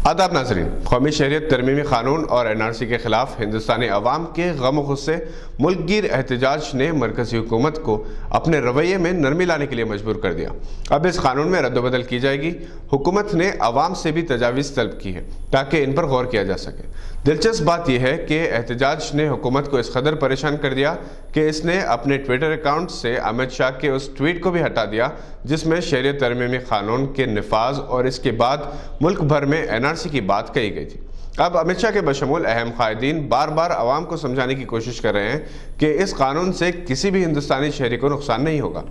आदाब नाज़रीन, कौमी शहरियत तरमीमी क़ानून और NRC के ख़िलाफ़ हिंदुस्तानी अवाम के गम गुस्से मुल्क गिर एहतजाज ने मरकज़ी हुकूमत को अपने रवैये में नरमी लाने के लिए मजबूर कर दिया। अब इस कानून में रद्दबदल की जाएगी। हुकूमत ने अवाम से भी तजावीज़ तलब की है ताकि इन पर गौर किया जा सके। दिलचस्प बात यह है कि एहतजाज ने हुकूमत को इस कदर परेशान कर दिया कि इसने अपने ट्विटर अकाउंट से अमित शाह के उस ट्वीट को भी हटा दिया जिसमें शहरियत तरमीमी क़ानून के निफाज और इसके बाद मुल्क भर में NRC की बात कही गई थी। अब अमित शाह के बशमूल अहम कायदीन बार बार आवाम को समझाने की कोशिश कर रहे हैं कि इस कानून से किसी भी हिंदुस्तानी शहरी को नुकसान नहीं होगा,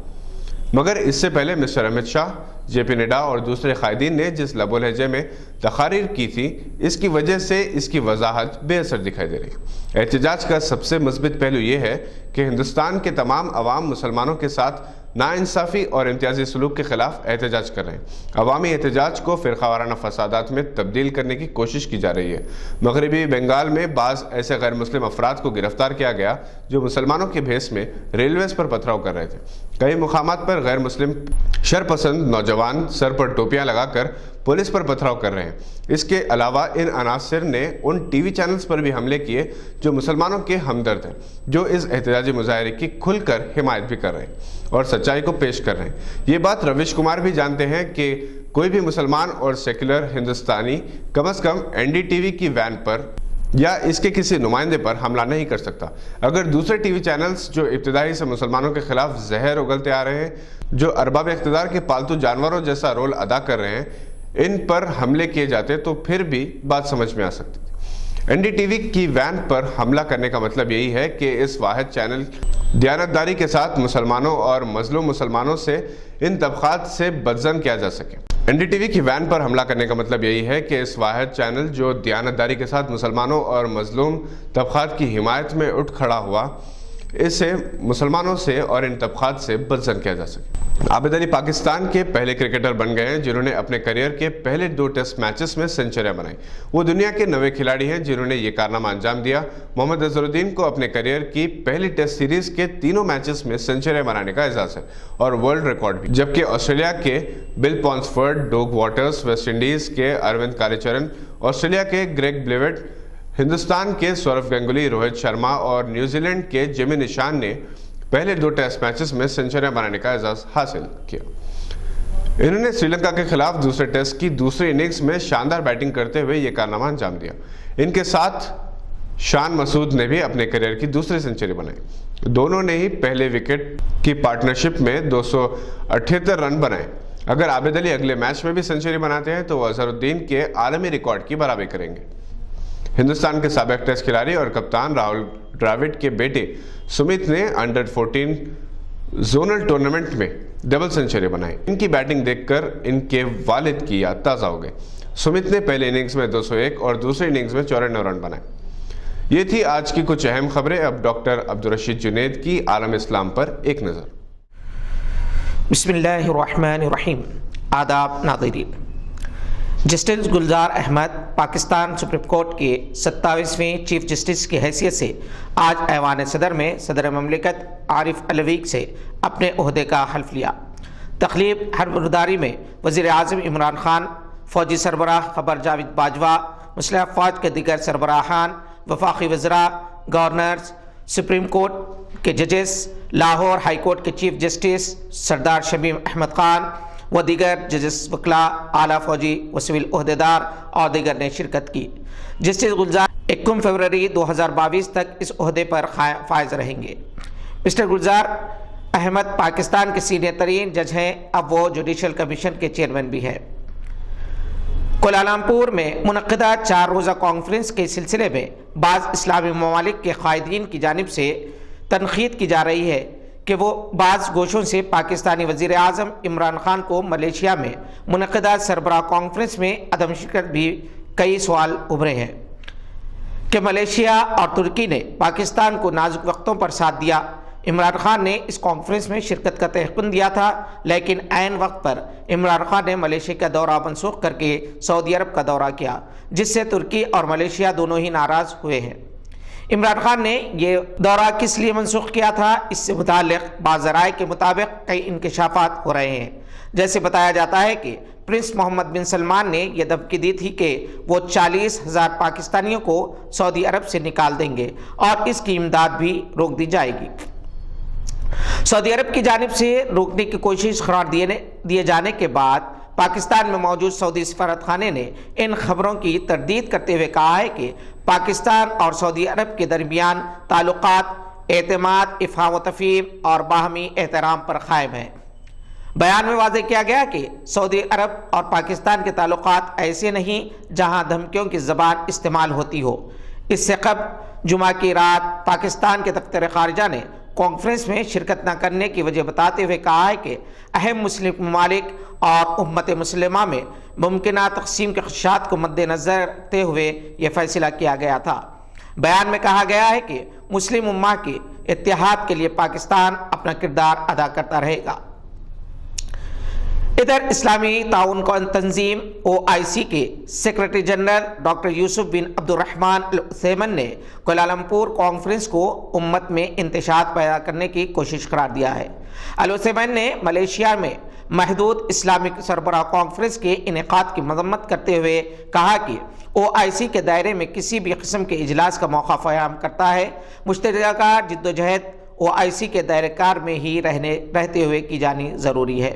मगर इससे पहले मिस्टर अमित शाह, JP नड्डा और दूसरे कायदीन ने जिस लबो लहजे में तकारीर की थी, इसकी वजह से इसकी वजाहत बेअसर दिखाई दे रही। एहतजाज का सबसे मुस्बित पहलू ये है कि हिंदुस्तान के तमाम अवाम मुसलमानों के साथ नाइंसाफ़ी और इम्तियाजी सलूक के खिलाफ एहतजाज कर रहे हैं। अवामी एहतजाज को फ़िरक़ावाराना फसादात में तब्दील करने की कोशिश की जा रही है। मगरबी बंगाल में बाज़ ऐसे गैर मुस्लिम अफराद को गिरफ्तार किया गया जो मुसलमानों के भेस में रेलवेज़ पर पथराव कर रहे थे। कई मुकामात पर गैर मुस्लिम शरपसंद नौजवान सर पर टोपियाँ लगाकर पुलिस पर पथराव कर रहे हैं। इसके अलावा इन अनासिर ने उन TV चैनल्स पर भी हमले किए जो मुसलमानों के हमदर्द हैं, जो इस एहतजाजी मुजाहरे की खुलकर हिमायत भी कर रहे हैं और सच्चाई को पेश कर रहे हैं। ये बात रविश कुमार भी जानते हैं कि कोई भी मुसलमान और सेकुलर हिंदुस्तानी कम अज़ कम NDTV की वैन पर या इसके किसी नुमाइंदे पर हमला नहीं कर सकता। अगर दूसरे TV चैनल्स जो इब्तिदाई से मुसलमानों के खिलाफ जहर उगलते आ रहे हैं, जो अरबाब इख्तिदार के पालतू जानवरों जैसा रोल अदा कर रहे हैं, इन पर हमले किए जाते तो फिर भी बात समझ में आ सकती थी। NDTV की वैन पर हमला करने का मतलब यही है कि इस वाहिद चैनल दियानतदारी के साथ मुसलमानों और मजलूम मुसलमानों से इन तबकात से बदजन किया जा सके। NDTV की वैन पर हमला करने का मतलब यही है कि इस वाहिद चैनल जो दियानतदारी के साथ मुसलमानों और मजलूम तबकात की हिमायत में उठ खड़ा हुआ, इसे मुसलमानों से और इन तबकात से बदजन किया जा सके। आबिद अली पाकिस्तान के पहले क्रिकेटर बन गए हैं जिन्होंने अपने करियर के पहले 2 टेस्ट मैचेस में सेंचुरियां बनाई। वो दुनिया के 9वें खिलाड़ी हैं जिन्होंने ये कारनामा अंजाम दिया। मोहम्मद अजहरुद्दीन को अपने करियर की पहली टेस्ट सीरीज के 3 मैचेस में सेंचुरियां बनाने का एजाज़ है और वर्ल्ड रिकॉर्ड भी। जबकि ऑस्ट्रेलिया के bill पॉन्सफर्ड, dog waters, West Indies के अरविंद कालीचरण, ऑस्ट्रेलिया के ग्रेग ब्लेवेट, हिंदुस्तान के सौरव गंगुली, रोहित शर्मा और न्यूजीलैंड के जिमी निशान ने पहले 2 टेस्ट मैचेस में सेंचुरियां बनाने का एजाज़ हासिल किया। इन्होंने श्रीलंका के खिलाफ दूसरे टेस्ट की दूसरी इनिंग्स में शानदार बैटिंग करते हुए ये कारनामा अंजाम दिया। इनके साथ शान मसूद ने भी अपने करियर की दूसरी सेंचुरी बनाई। दोनों ने ही पहले विकेट की पार्टनरशिप में 278 रन बनाए। अगर आबिद अली अगले मैच में भी सेंचुरी बनाते हैं तो वो अजहरुद्दीन के आलमी रिकॉर्ड की बराबरी करेंगे। हिंदुस्तान के साबिक टेस्ट खिलाड़ी और कप्तान राहुल द्रविड़ के बेटे सुमित ने अंडर-14 जोनल टूर्नामेंट में डबल सेंचुरी बनाई। इनकी बैटिंग देखकर इनके वालिद की याद ताज़ा हो गई। सुमित ने पहले इनिंग्स में 201 और दूसरी इनिंग्स में 94 रन बनाए। ये थी आज की कुछ अहम खबरें। अब डॉक्टर अब्दुल रशीद जुनैद की आलम इस्लाम पर एक नज़र। बिस्मिल्लाहिर्रहमानिर्रहीम। आदाब नाज़रीन, जस्टिस गुलजार अहमद पाकिस्तान सुप्रीम कोर्ट के 27वें चीफ जस्टिस की हैसियत से आज ऐवान सदर में सदर ममलिकत आरिफ अलवी से अपने ओहदे का हल्फ लिया। तकलीब हरबरदारी में वज़ीर आज़म इमरान खान, फ़ौजी सरबराह खबर जावेद बाजवा, मुस्लिह फ़ौज के दीगर सरबराहान, वफाकी वज़रा, गवर्नर्स, सुप्रीम कोर्ट के जजेस, लाहौर हाई कोर्ट के चीफ जस्टिस सरदार शमीम अहमद खान व दीगर जजेस, वकला, आला फ़ौजी व सिविल ओहदेदार और दीगर ने शिरकत की। जस्टिस गुलजार 21 फरवरी 2022 तक इस ओहदे पर फायज रहेंगे। मिस्टर गुलजार अहमद पाकिस्तान के सीनियर तरीन जज हैं। अब वो जुडिशल कमीशन के चेयरमैन भी हैं। कोलालमपुर में मुनक़िदा 4 रोज़ा कॉन्फ्रेंस के सिलसिले में बाज़ इस्लामी ममालिक के कायदीन की जानिब से तनक़ीद की जा रही है कि वो बाज़ गोशों से पाकिस्तानी वज़ीर आज़म इमरान खान को मलेशिया में मुनक़िदा सरबराह कॉन्फ्रेंस में अदम शिरकत भी कई सवाल उभरे हैं कि मलेशिया और तुर्की ने पाकिस्तान को नाजुक वक्तों पर साथ दिया। इमरान खान ने इस कॉन्फ्रेंस में शिरकत का तयक़ुन दिया था, लेकिन ऐन वक्त पर इमरान खान ने मलेशिया का दौरा मनसूख करके सऊदी अरब का दौरा किया, जिससे तुर्की और मलेशिया दोनों ही नाराज़ हुए हैं। इमरान खान ने यह दौरा किस लिए मनसूख किया था, इससे मुताल्लिक़ बाज़ ज़राए के मुताबिक कई इंकशाफात हो रहे हैं। جیسے بتایا جاتا ہے کہ پرنس محمد بن سلمان نے یہ دھمکی دی تھی کہ وہ 40,000 پاکستانیوں کو سعودی عرب سے نکال دیں گے اور اس کی امداد بھی روک دی جائے گی۔ سعودی عرب کی جانب سے روکنے کی کوشش قرار دیے جانے کے بعد پاکستان میں موجود سعودی سفارت خانے نے ان خبروں کی تردید کرتے ہوئے کہا ہے کہ پاکستان اور سعودی عرب کے درمیان تعلقات اعتماد، افہام و تفہیم اور باہمی احترام پر قائم ہیں۔ بیان میں واضح کیا گیا کہ سعودی عرب اور پاکستان کے تعلقات ایسے نہیں جہاں دھمکیوں کی زبان استعمال ہوتی ہو۔ اس سے قبل جمعہ کی رات پاکستان کے دفتر خارجہ نے کانفرنس میں شرکت نہ کرنے کی وجہ بتاتے ہوئے کہا ہے کہ اہم مسلم ممالک اور امت مسلمہ میں ممکنہ تقسیم کے خدشات کو مد نظر رکھتے ہوئے یہ فیصلہ کیا گیا تھا۔ بیان میں کہا گیا ہے کہ مسلم امہ کے اتحاد کے لیے پاکستان اپنا کردار ادا کرتا رہے گا۔ ادھر اسلامی تعاون تنظیم OIC کے سیکرٹری جنرل ڈاکٹر یوسف بن عبد الرحمن العثیمین نے کوالالمپور کانفرنس کو امت میں انتشار پیدا کرنے کی کوشش قرار دیا ہے۔ العثیمین نے ملیشیا میں محدود اسلامک سربراہ کانفرنس کے انعقاد کی مذمت کرتے ہوئے کہا کہ OIC کے دائرے میں کسی بھی قسم کے اجلاس کا موقع فراہم کرتا ہے، مشترکہ جدوجہد OIC کے دائرہ کار میں ہی رہتے ہوئے کی جانی ضروری ہے۔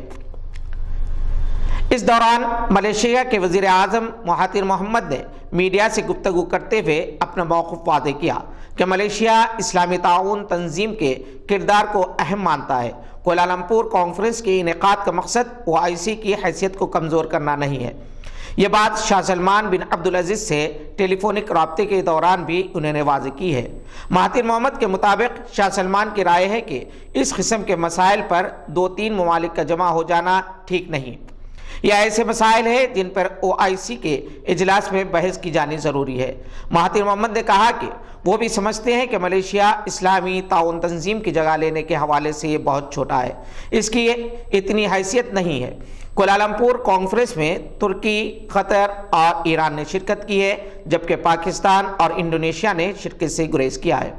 اس دوران ملیشیا کے وزیر اعظم مہاتیر محمد نے میڈیا سے گفتگو کرتے ہوئے اپنا موقف واضح کیا کہ ملیشیا اسلامی تعاون تنظیم کے کردار کو اہم مانتا ہے۔ کوالالمپور کانفرنس کے انعقاد کا مقصد OIC کی حیثیت کو کمزور کرنا نہیں ہے۔ یہ بات شاہ سلمان بن عبدالعزیز سے ٹیلی فونک رابطے کے دوران بھی انہوں نے واضح کی ہے۔ مہاتیر محمد کے مطابق شاہ سلمان کی رائے ہے کہ اس قسم کے مسائل پر 2-3 ممالک کا جمع ہو جانا ٹھیک نہیں۔ یہ ایسے مسائل ہیں جن پر OIC کے اجلاس میں بحث کی جانی ضروری ہے۔ مہاتیر محمد نے کہا کہ وہ بھی سمجھتے ہیں کہ ملیشیا اسلامی تعاون تنظیم کی جگہ لینے کے حوالے سے یہ بہت چھوٹا ہے، اس کی اتنی حیثیت نہیں ہے۔ کوالالمپور کانفرنس میں ترکی، قطر اور ایران نے شرکت کی ہے، جبکہ پاکستان اور انڈونیشیا نے شرکت سے گریز کیا ہے۔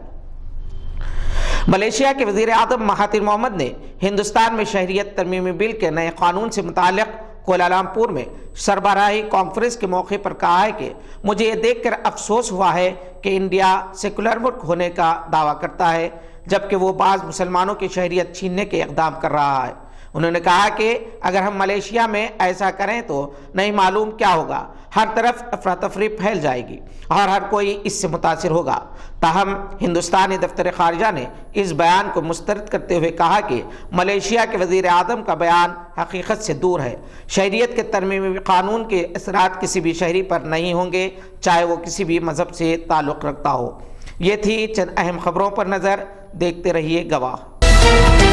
ملیشیا کے وزیر اعظم مہاتیر محمد نے ہندوستان میں شہریت ترمیمی بل کے نئے قانون سے متعلق کوالالمپور میں سربراہی کانفرنس کے موقع پر کہا ہے کہ مجھے یہ دیکھ کر افسوس ہوا ہے کہ انڈیا سیکولر ملک ہونے کا دعویٰ کرتا ہے جبکہ وہ بعض مسلمانوں کی شہریت چھیننے کے اقدام کر رہا ہے۔ انہوں نے کہا کہ اگر ہم ملیشیا میں ایسا کریں تو نہیں معلوم کیا ہوگا، ہر طرف افراتفری پھیل جائے گی اور ہر کوئی اس سے متاثر ہوگا۔ تاہم ہندوستانی دفتر خارجہ نے اس بیان کو مسترد کرتے ہوئے کہا کہ ملیشیا کے وزیر اعظم کا بیان حقیقت سے دور ہے۔ شہریت کے ترمیمی قانون کے اثرات کسی بھی شہری پر نہیں ہوں گے، چاہے وہ کسی بھی مذہب سے تعلق رکھتا ہو۔ یہ تھی چند اہم خبروں پر نظر، دیکھتے رہیے گواہ۔